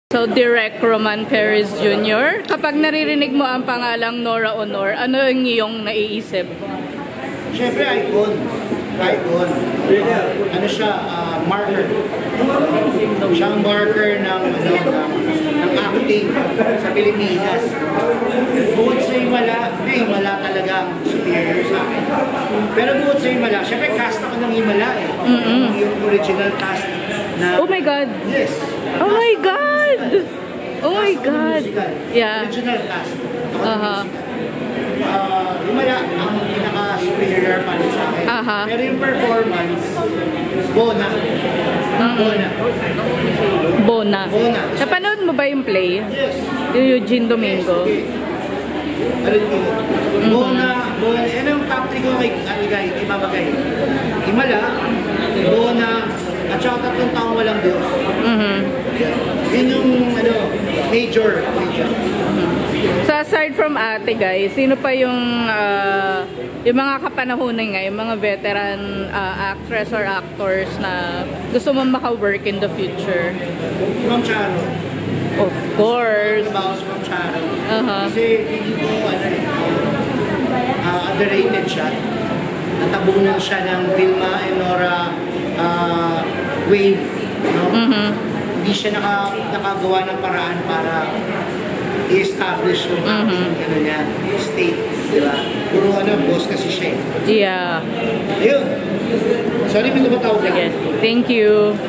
So, Direk Roman Perez Jr. Kapag naririnig mo ang pangalang Nora Honor, ano yung iyong naiisip? Siyempre, icon. Icon. Ano siya? Marker. Siya ang marker ng acting sa Pilipinas. Bukod sa Himala, Himala talagang superior sa akin. Pero bukod sa Himala, siyempre cast ako ng Himala eh. Yung original cast na... Oh my God! Yes. Oh my God! Oh my God! Yeah. Original cast. Himala ang pinaka-superior pa rin sa akin. Pero yung performance, Bona. Bona. Napanood mo ba yung play? Yes. Yung Eugene Domingo? Bona. Yan ang top 3 ko kay ibabagay. Himala, Bona, at saka 3 taong walang Diyos. Yun yung major. So aside from ate guys, sino pa yung mga kapanahunan nga, yung mga veteran actress or actors na gusto mo maka-work in the future? Ma'am Charo. Of course. Ma'am Charo. Kasi hindi ko underrated siya. Natabunan siya ng Vilma and Nora wave. No? Hindi siya nakagawa ng paraan para i-establish yung state, di ba? Puro boss kasi siya. Yeah. Ayun. Sorry, may tumatawag. Sige. Thank you.